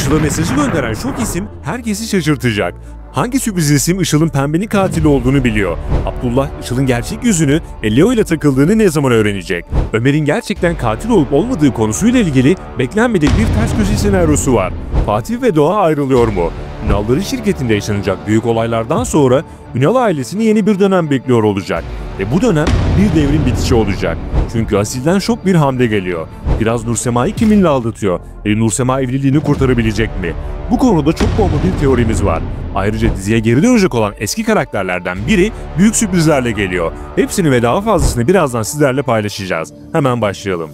Işıl'a mesajı gönderen şok isim herkesi şaşırtacak. Hangi sürpriz isim Işıl'ın pembenin katili olduğunu biliyor. Abdullah, Işıl'ın gerçek yüzünü ve Leo ile takıldığını ne zaman öğrenecek? Ömer'in gerçekten katil olup olmadığı konusuyla ilgili beklenmedik bir ters köşe senaryosu var. Fatih ve Doğa ayrılıyor mu? Ünal'ların şirketinde yaşanacak büyük olaylardan sonra Ünal ailesini yeni bir dönem bekliyor olacak. Ve bu dönem bir devrin bitişi olacak. Çünkü Asil'den şok bir hamle geliyor. Biraz Nursema'yı kiminle aldatıyor? Nursema evliliğini kurtarabilecek mi? Bu konuda çok bomba bir teorimiz var. Ayrıca diziye geri dönecek olan eski karakterlerden biri büyük sürprizlerle geliyor. Hepsini ve daha fazlasını birazdan sizlerle paylaşacağız. Hemen başlayalım.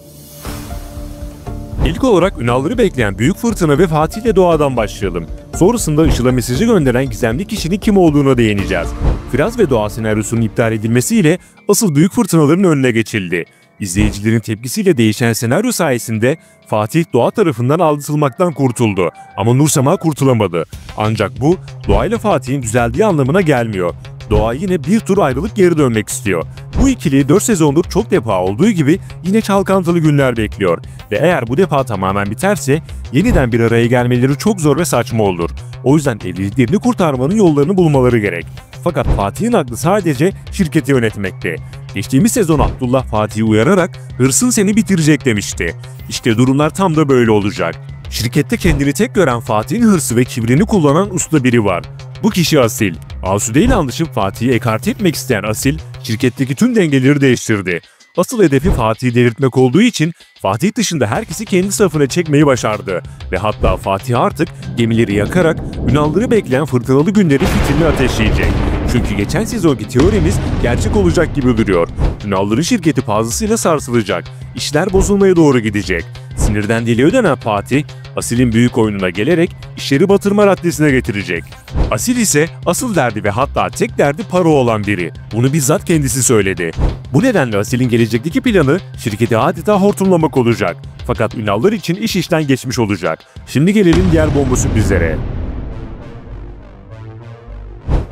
İlk olarak Ünal'ları bekleyen büyük fırtına ve Fatih ile Doğa'dan başlayalım. Sonrasında Işıl'a mesajı gönderen gizemli kişinin kim olduğuna değineceğiz. Firaz ve Doğa senaryosunun iptal edilmesiyle asıl büyük fırtınaların önüne geçildi. İzleyicilerin tepkisiyle değişen senaryo sayesinde Fatih Doğa tarafından aldatılmaktan kurtuldu ama Nursema kurtulamadı. Ancak bu Doğa ile Fatih'in düzeldiği anlamına gelmiyor. Doğa yine bir tur ayrılıp geri dönmek istiyor. Bu ikili 4 sezondur çok defa olduğu gibi yine çalkantılı günler bekliyor. Ve eğer bu defa tamamen biterse yeniden bir araya gelmeleri çok zor ve saçma olur. O yüzden evliliklerini kurtarmanın yollarını bulmaları gerek. Fakat Fatih'in aklı sadece şirketi yönetmekte. Geçtiğimiz sezon Abdullah Fatih'i uyararak hırsın seni bitirecek demişti. İşte durumlar tam da böyle olacak. Şirkette kendini tek gören Fatih'in hırsı ve kibrini kullanan usta biri var. Bu kişi Asil. Asude ile anlaşıp Fatih'i ekarte etmek isteyen Asil, şirketteki tüm dengeleri değiştirdi. Asıl hedefi Fatih'i delirtmek olduğu için Fatih dışında herkesi kendi safına çekmeyi başardı. Ve hatta Fatih artık gemileri yakarak Ünal'ları bekleyen fırtınalı günleri fitilini ateşleyecek. Çünkü geçen sezonki teorimiz gerçek olacak gibi duruyor. Ünal'ların şirketi fazlasıyla sarsılacak. İşler bozulmaya doğru gidecek. Sinirden deliye dönen Fatih, Asil'in büyük oyununa gelerek işleri batırma raddesine getirecek. Asil ise asıl derdi ve hatta tek derdi para olan biri. Bunu bizzat kendisi söyledi. Bu nedenle Asil'in gelecekteki planı şirketi adeta hortumlamak olacak. Fakat Ünal'lar için iş işten geçmiş olacak. Şimdi gelelim diğer bomba sürprizlere.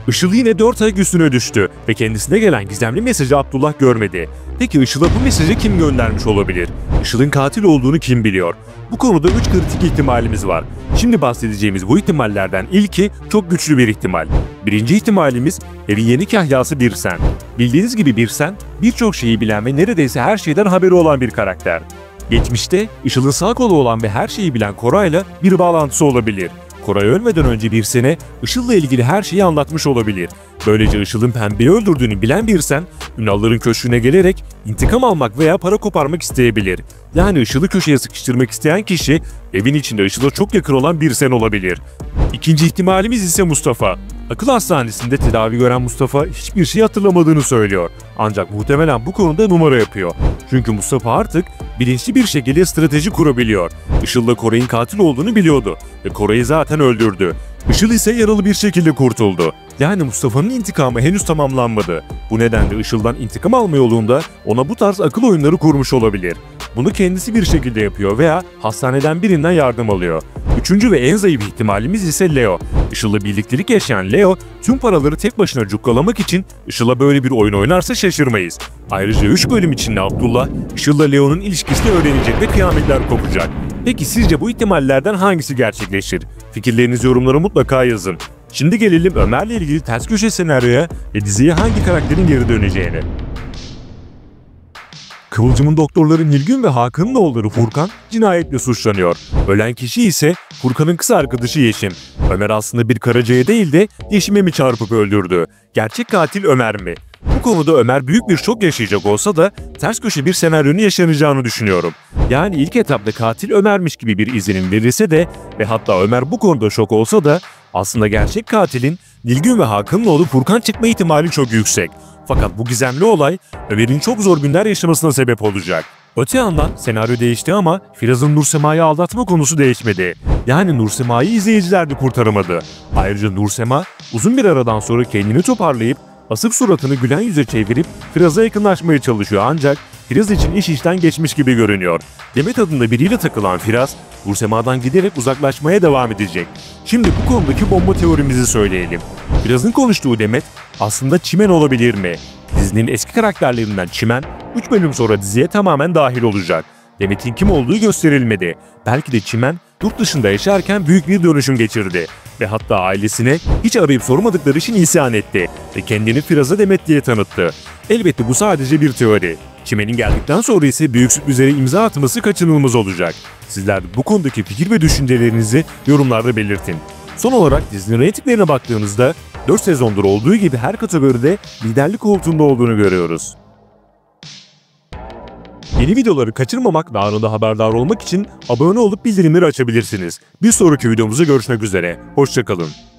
Işıl yine 4 ay üstüne düştü ve kendisine gelen gizemli mesajı Abdullah görmedi. Peki Işıl'a bu mesajı kim göndermiş olabilir? Işıl'ın katil olduğunu kim biliyor? Bu konuda 3 kritik ihtimalimiz var. Şimdi bahsedeceğimiz bu ihtimallerden ilki çok güçlü bir ihtimal. Birinci ihtimalimiz evin yeni kahyası Birsen. Bildiğiniz gibi Birsen birçok şeyi bilen ve neredeyse her şeyden haberi olan bir karakter. Geçmişte Işıl'ın sağ kolu olan ve her şeyi bilen Koray'la bir bağlantısı olabilir. Koray ölmeden önce Birsen'e Işıl'la ilgili her şeyi anlatmış olabilir. Böylece Işıl'ın Pembe'yi öldürdüğünü bilen Birsen, Ünal'ların köşküne gelerek intikam almak veya para koparmak isteyebilir. Yani Işıl'ı köşeye sıkıştırmak isteyen kişi, evin içinde Işıl'a çok yakın olan Birsen olabilir. İkinci ihtimalimiz ise Mustafa. Akıl hastanesinde tedavi gören Mustafa hiçbir şey hatırlamadığını söylüyor. Ancak muhtemelen bu konuda numara yapıyor. Çünkü Mustafa artık bilinçli bir şekilde strateji kurabiliyor. Işıl'la Koray'ın katil olduğunu biliyordu ve Koray'ı zaten öldürdü. Işıl ise yaralı bir şekilde kurtuldu. Yani Mustafa'nın intikamı henüz tamamlanmadı. Bu nedenle Işıl'dan intikam alma yolunda ona bu tarz akıl oyunları kurmuş olabilir. Bunu kendisi bir şekilde yapıyor veya hastaneden birinden yardım alıyor. Üçüncü ve en zayıf ihtimalimiz ise Leo. Işıl'la birliktelik yaşayan Leo, tüm paraları tek başına cukkalamak için Işıl'a böyle bir oyun oynarsa şaşırmayız. Ayrıca 3 bölüm içinde Abdullah, Işıl'la Leo'nun ilişkisini öğrenecek ve kıyametler kopacak. Peki sizce bu ihtimallerden hangisi gerçekleşir? Fikirlerinizi yorumlara mutlaka yazın. Şimdi gelelim Ömer'le ilgili ters köşe senaryoya ve diziye hangi karakterin geri döneceğine. Kıvılcım'ın doktorları Nilgün ve Hakan'ın oğulları Furkan cinayetle suçlanıyor. Ölen kişi ise Furkan'ın kız arkadaşı Yeşim. Ömer aslında bir karacaya değil de Yeşim'e mi çarpıp öldürdü? Gerçek katil Ömer mi? Bu konuda Ömer büyük bir şok yaşayacak olsa da ters köşe bir senaryonun yaşanacağını düşünüyorum. Yani ilk etapta katil Ömer'miş gibi bir izlenim verilse de ve hatta Ömer bu konuda şok olsa da aslında gerçek katilin Nilgün ve Hakan'ın oğlu Furkan çıkma ihtimali çok yüksek. Fakat bu gizemli olay Ömer'in çok zor günler yaşamasına sebep olacak. Öte yandan senaryo değişti ama Firaz'ın Nursema'yı aldatma konusu değişmedi. Yani Nursema'yı izleyiciler de kurtaramadı. Ayrıca Nursema uzun bir aradan sonra kendini toparlayıp asık suratını gülen yüze çevirip Firaz'a yakınlaşmaya çalışıyor ancak Firaz için iş işten geçmiş gibi görünüyor. Demet adında biriyle takılan Firaz, Nursema'dan giderek uzaklaşmaya devam edecek. Şimdi bu konudaki bomba teorimizi söyleyelim. Firaz'ın konuştuğu Demet aslında Çimen olabilir mi? Dizinin eski karakterlerinden Çimen 3 bölüm sonra diziye tamamen dahil olacak. Demet'in kim olduğu gösterilmedi. Belki de Çimen yurt dışında yaşarken büyük bir dönüşüm geçirdi ve hatta ailesine hiç arayıp sormadıkları için isyan etti ve kendini Firaz'a Demet diye tanıttı. Elbette bu sadece bir teori. Çimen'in geldikten sonra ise büyük sürprizlere imza atması kaçınılmaz olacak. Sizler de bu konudaki fikir ve düşüncelerinizi yorumlarda belirtin. Son olarak dizinin reytinglerine baktığımızda 4 sezondur olduğu gibi her kategoride liderlik koltuğunda olduğunu görüyoruz. Yeni videoları kaçırmamak ve anında haberdar olmak için abone olup bildirimleri açabilirsiniz. Bir sonraki videomuzda görüşmek üzere. Hoşça kalın.